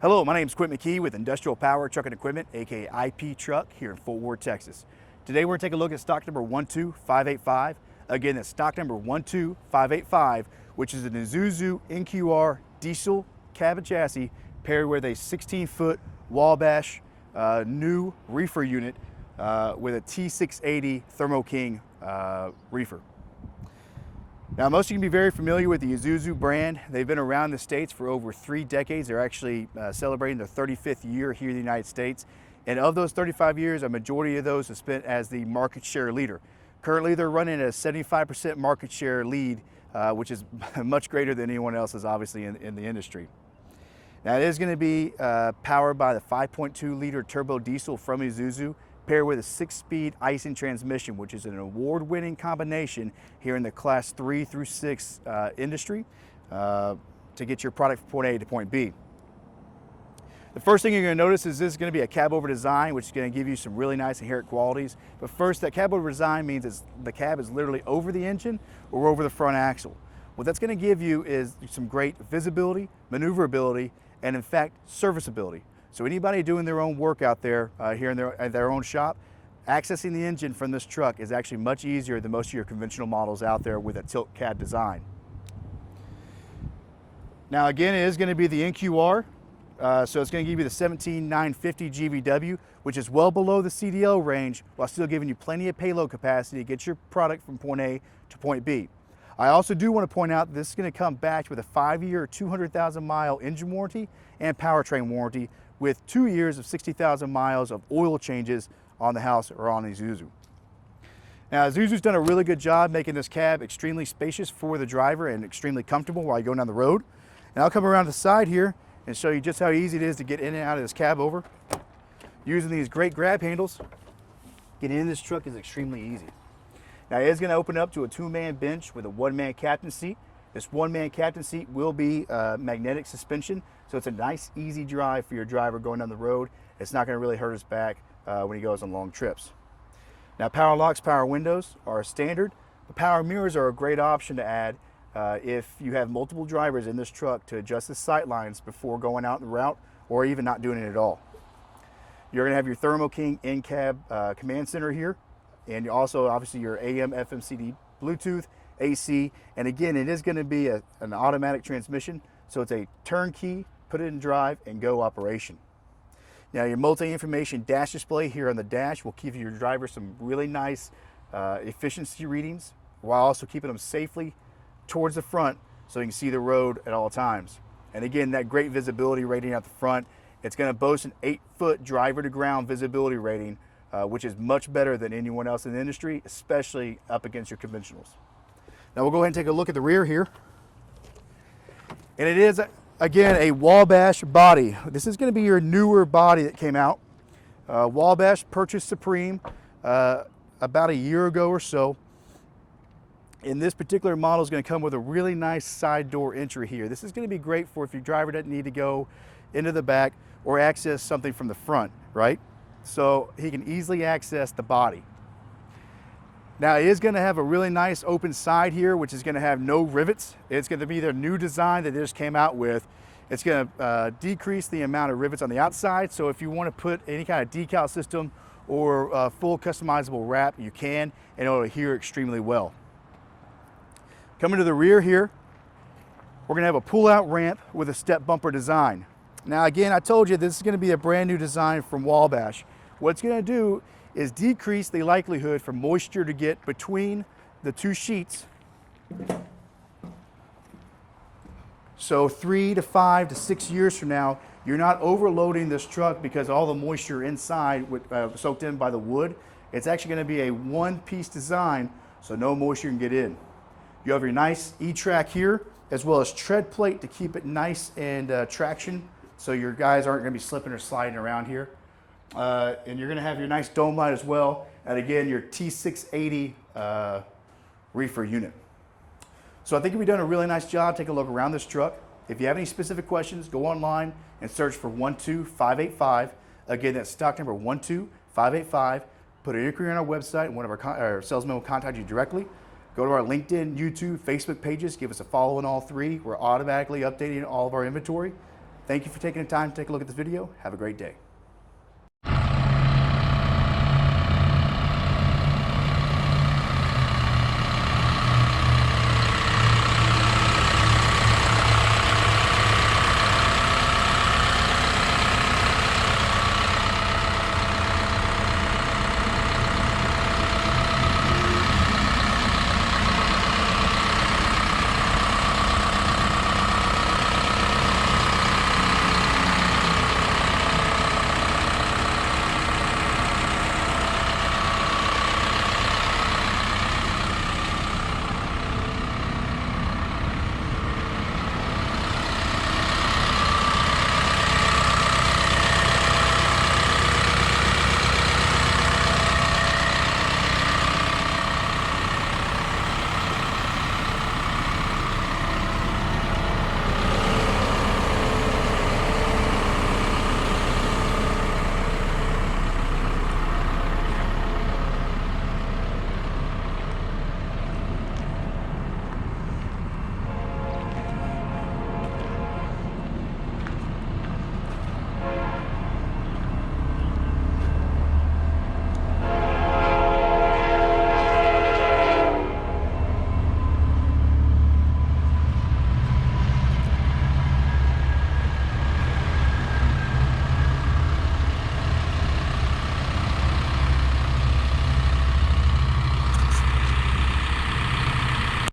Hello, my name is Quint McKee with Industrial Power Truck and Equipment, aka IP Truck, here in Fort Worth, Texas. Today we're going to take a look at stock number 12585. Again, that's stock number 12585, which is an Isuzu NQR diesel cab and chassis paired with a 16-foot Walbash new reefer unit with a T680 Thermoking reefer. Now, most of you can be very familiar with the Isuzu brand. They've been around the States for over 3 decades. They're actually celebrating their 35th year here in the United States. And of those 35 years, a majority of those are spent as the market share leader. Currently, they're running a 75% market share lead, which is much greater than anyone else's, obviously, in the industry. Now, it is going to be powered by the 5.2 liter turbo diesel from Isuzu, paired with a 6-speed icing transmission, which is an award-winning combination here in the class 3 through 6 industry to get your product from point A to point B. The first thing you're going to notice is this is going to be a cab over design, which is going to give you some really nice inherent qualities. But first, that cab over design means the cab is literally over the engine or over the front axle. What that's going to give you is some great visibility, maneuverability, and in fact, serviceability. So anybody doing their own work out there here in their own shop, accessing the engine from this truck is actually much easier than most of your conventional models out there with a tilt cab design. Now again, it is going to be the NQR, so it's going to give you the 17950 GVW, which is well below the CDL range while still giving you plenty of payload capacity to get your product from point A to point B. I also do want to point out this is going to come back with a 5-year, 200,000 mile engine warranty and powertrain warranty, with 2 years of 60,000 miles of oil changes on the house or on Isuzu. Now, Isuzu's done a really good job making this cab extremely spacious for the driver and extremely comfortable while you're going down the road. And I'll come around the side here and show you just how easy it is to get in and out of this cab over. Using these great grab handles, getting in this truck is extremely easy. Now, it is going to open up to a 2-man bench with a 1-man captain seat. This 1-man captain seat will be magnetic suspension, so it's a nice, easy drive for your driver going down the road. It's not going to really hurt his back when he goes on long trips. Now, power locks, power windows are standard. The power mirrors are a great option to add if you have multiple drivers in this truck to adjust the sight lines before going out the route or even not doing it at all. You're going to have your Thermoking in-cab command center here, and also obviously your AM, FM, CD, Bluetooth, AC, and again, it is going to be an automatic transmission, so it's a turnkey, put it in drive and go operation. Now, your multi-information dash display here on the dash will give your driver some really nice efficiency readings while also keeping them safely towards the front so you can see the road at all times. And again, that great visibility rating out the front, it's going to boast an 8-foot driver to ground visibility rating, which is much better than anyone else in the industry, especially up against your conventionals. Now we'll go ahead and take a look at the rear here. And it is, again, a Walbash body. This is going to be your newer body that came out. Walbash purchased Supreme about a year ago or so. And this particular model is going to come with a really nice side door entry here. This is going to be great for if your driver doesn't need to go into the back or access something from the front, right? So he can easily access the body. Now, it is going to have a really nice open side here, which is going to have no rivets. It's going to be their new design that they just came out with. It's going to decrease the amount of rivets on the outside. So if you want to put any kind of decal system or full customizable wrap, you can, and it'll adhere extremely well. Coming to the rear here, we're going to have a pull-out ramp with a step bumper design. Now, again, I told you this is going to be a brand new design from Walbash. What it's going to do is decrease the likelihood for moisture to get between the two sheets. So 3 to 5 to 6 years from now, you're not overloading this truck because all the moisture inside soaked in by the wood. It's actually going to be a one-piece design, so no moisture can get in. You have your nice E-track here, as well as tread plate to keep it nice and traction, so your guys aren't going to be slipping or sliding around here. And you're going to have your nice dome light as well, and again, your T680 reefer unit. So I think we've done a really nice job. Take a look around this truck. If you have any specific questions, go online and search for 12585. Again, that's stock number 12585. Put an inquiry on our website, and one of our salesmen will contact you directly. Go to our LinkedIn, YouTube, Facebook pages. Give us a follow on all 3. We're automatically updating all of our inventory. Thank you for taking the time to take a look at this video. Have a great day.